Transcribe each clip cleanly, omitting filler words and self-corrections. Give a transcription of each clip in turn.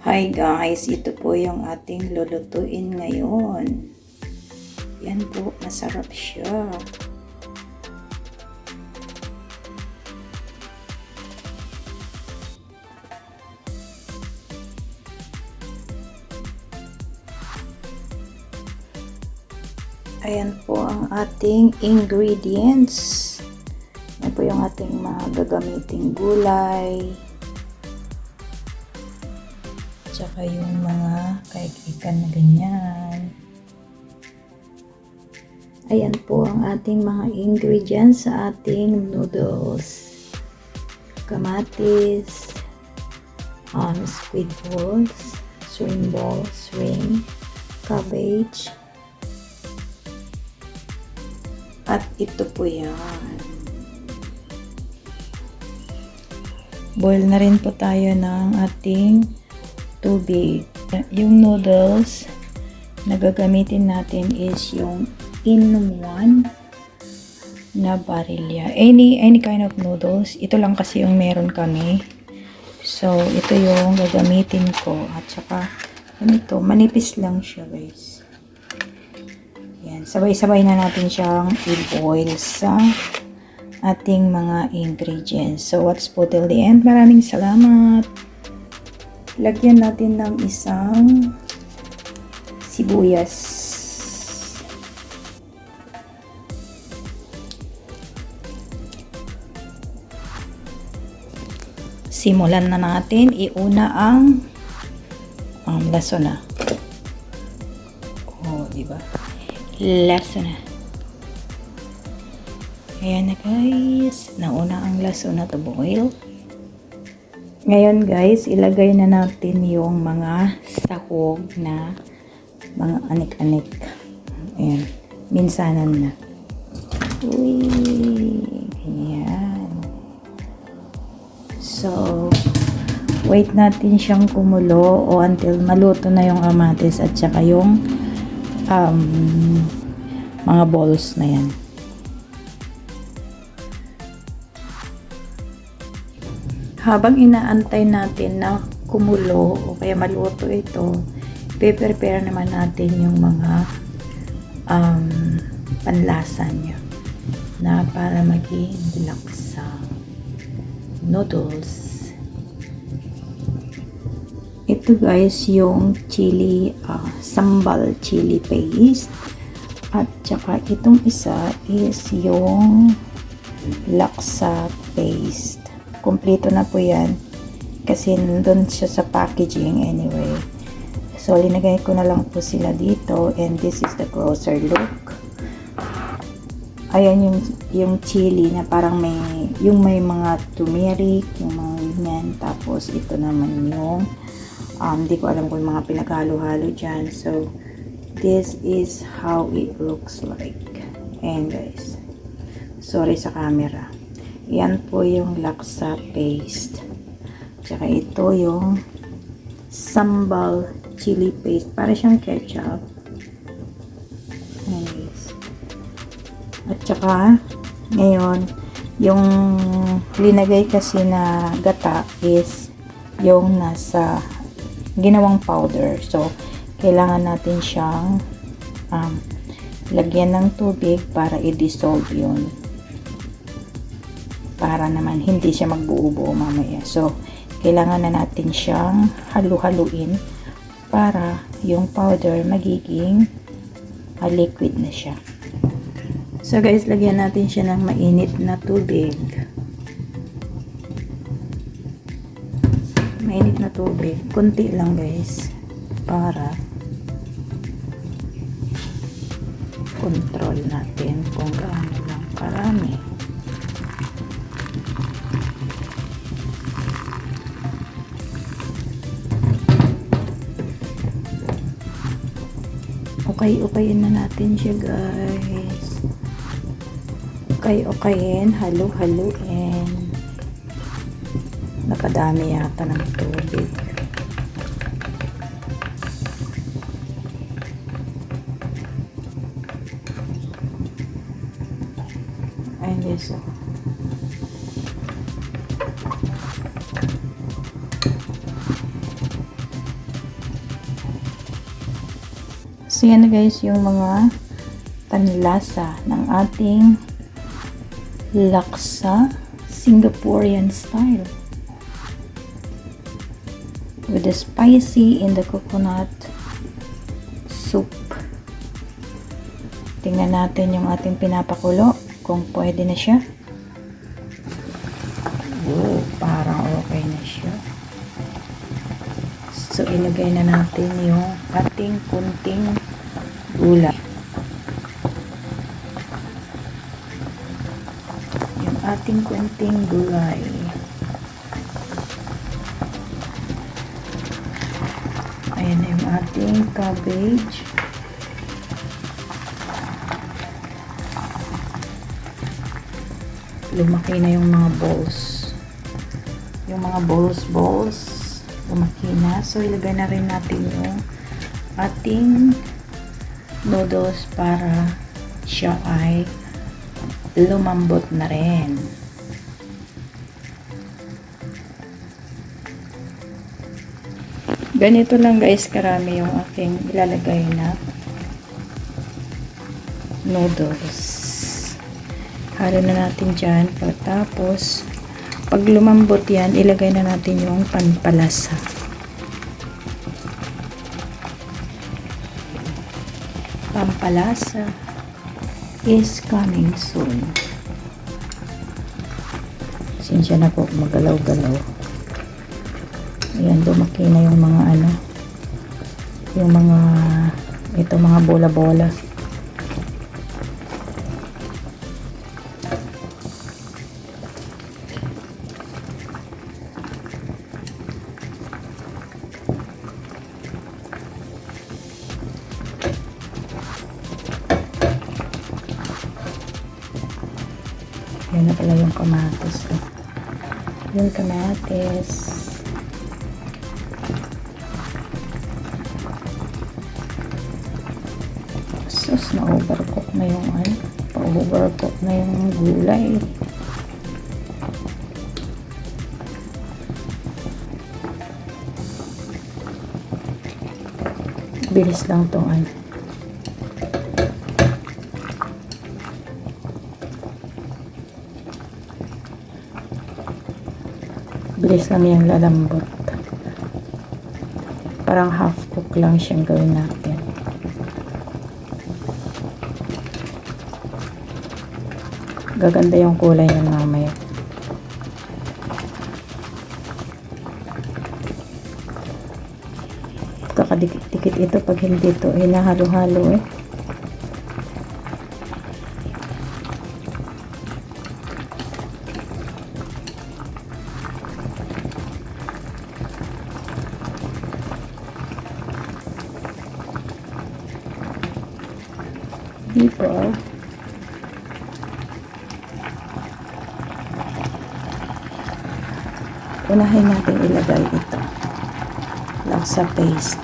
Hi guys, ito po yung ating lulutuin ngayon. Yan po, masarap siya. Ayan po ang ating ingredients. Yan po yung ating mga gagamiting gulay. Tsaka yung mga kaikikan na ganyan. Ayan po ang ating mga ingredients sa ating noodles. Kamatis, squid balls, shrimp, cabbage, at ito po yan. Boil na rin po tayo ng ating tubig. Yung noodles na gagamitin natin is yung in-one na Barilla. Any kind of noodles. Ito lang kasi yung meron kami. So, ito yung gagamitin ko. At saka, ito, manipis lang siya guys. Yan. Sabay-sabay na natin siyang i-boil sa ating mga ingredients. So, watch po till the end. Maraming salamat. Lagyan natin ng isang sibuyas. Simulan na natin. Iuna ang laso na. Oh, diba? Laso na. Ayan na guys. Nauna ang laso na to boil. Ngayon guys, ilagay na natin yung mga sahog na mga anik-anik. Ayan. Minsanan na. Uy. Ayan. So, wait natin siyang kumulo o until maluto na yung kamatis at saka yung mga balls na yan. Habang inaantay natin na kumulo o kaya maluto ito, prepare naman natin yung mga panlasa niya na para maging laksa noodles. Ito guys yung chili, sambal chili paste. At saka itong isa is yung laksa paste. Kompleto na po yan. Kasi nandun siya sa packaging anyway. So, linagay ko na lang po sila dito. And this is the closer look. Ayan yung chili na parang may mga turmeric, yung mga ganyan. Tapos, ito naman yung hindi ko alam kung mga pinaghalo-halo dyan. So, this is how it looks like. And guys, sorry sa camera. Yan po yung laksa paste. Tsaka ito yung sambal chili paste. Para siyang ketchup. Anyways. At saka, ngayon, yung linagay kasi na gata is yung nasa ginawang powder. So, kailangan natin siyang lagyan ng tubig para i-dissolve yun. Para naman hindi siya magbuo-buo mamaya. So, kailangan na natin siyang halu-haluin para yung powder magiging liquid na siya. So guys, lagyan natin siya ng mainit na tubig. Mainit na tubig. Kunti lang guys. Para control natin kung gaano lang karami. Okay-okayin na natin siya guys. Okay-okayin, halu-haluin. Nakadami yata ng tubig. Ayun guys. So yan na guys yung mga panlasa ng ating laksa Singaporean style with the spicy in the coconut soup. Tingnan natin yung ating pinapakulo kung pwede na siya. Oh, parang okay na siya. So ilagay na natin yung ating kunting gulay. Yung ating kunting gulay. Ayan na yung ating cabbage. Lumaki na yung mga balls. Yung mga balls, lumaki na. So, ilagay na rin natin yung ating noodles para siya ay lumambot na rin. Ganito lang guys karami yung aking ilalagay na noodles. Halo na natin dyan. Pagkatapos, pag lumambot yan, ilagay na natin yung pampalasa. Pampalasa is coming soon. Sinsya na po, magalaw-galaw. Ayan, lumaki na yung mga yung mga, ito mga bola-bola. Yan na pala yung kamatis. Yung kamatis. Sus, na-overcook na yung pa-overcook na yung gulay. Bilis lang tong bilis lang yung lalambot. Parang half cook lang siyang gawin natin. Gaganda yung kulay ng mamaya. Kakadikit-dikit ito pag hindi ito hinahalo-halo eh. Dito unahin natin ilagay ito laksa paste.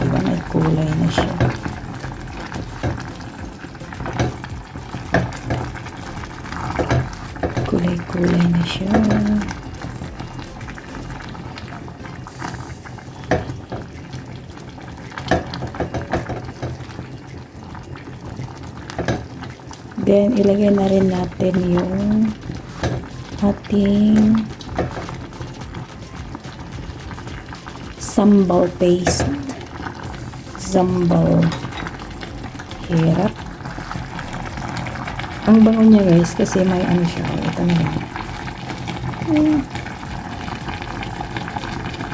Diba may kulay na siya. Kulay na siya. Then, ilagay na rin natin yung ating sambal paste. Sambal. Hirap. Ang bango niya guys kasi may siya. Ito na lang.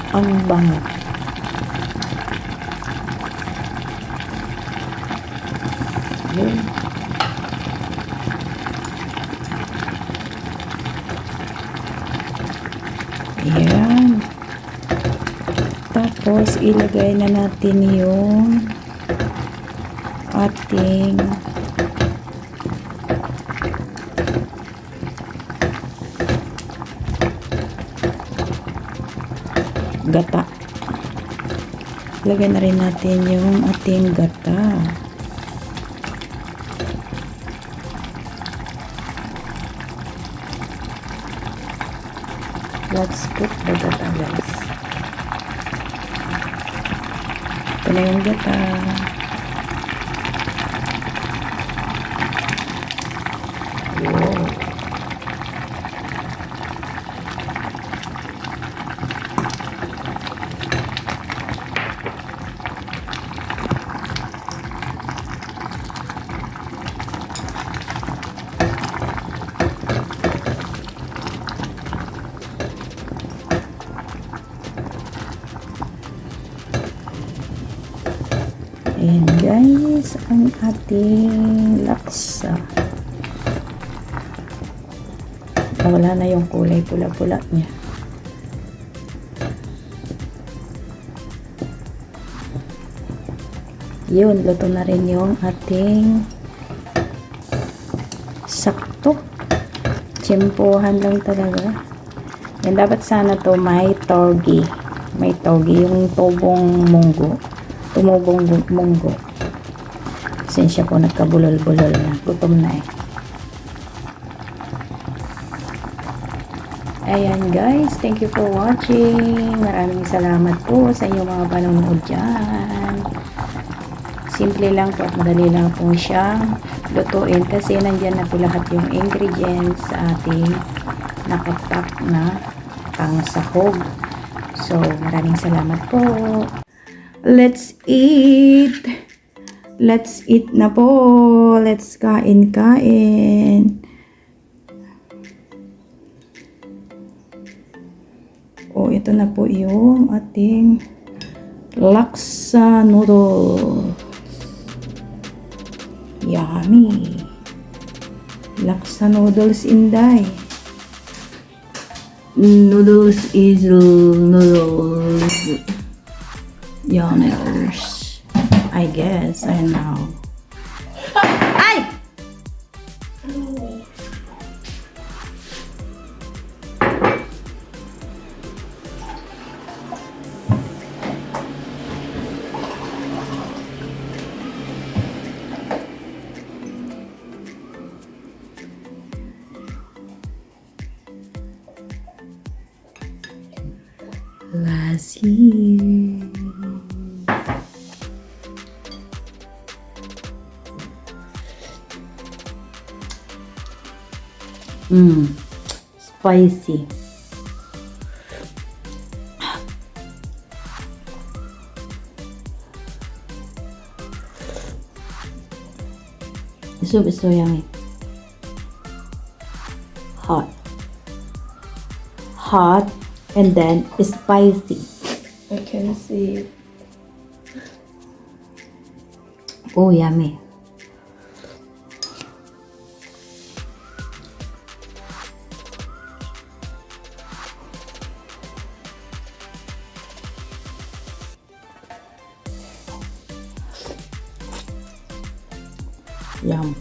Ang bango. Yun. Ayan. Tapos ilagay na natin yung ating gata. Lagyan na rin natin yung ating gata. Let's put the gata, guys. Ito na yung gata. Wow. Ayan guys, ang ating laksa. Wala na yung kulay pula-pula niya. Yun, luto na rin yung ating sakto. Tsimpuhan lang talaga. Yan, dapat sana to may togi. May togi, yung tubong munggo. Tumubong munggo. Pasensya po, nagkabulol-bulol na. Gutom na eh. Ayan guys, thank you for watching. Maraming salamat po sa inyong mga panonood dyan. Simple lang po at madali lang po siyang lutuin kasi nandyan na po lahat yung ingredients sa ating nakapack na pangsahog. So, maraming salamat po. Let's eat. Let's eat na po. Let's kain-kain. Oh, ito na po yung ating laksa noodle. Yummy. Laksa noodles inday. Noodles is noodles. Yummers. I guess I know. Ay! Last year. Spicy. The soup is so yummy. Hot. Hot and then spicy. I can see it. Oh, yummy. Yum.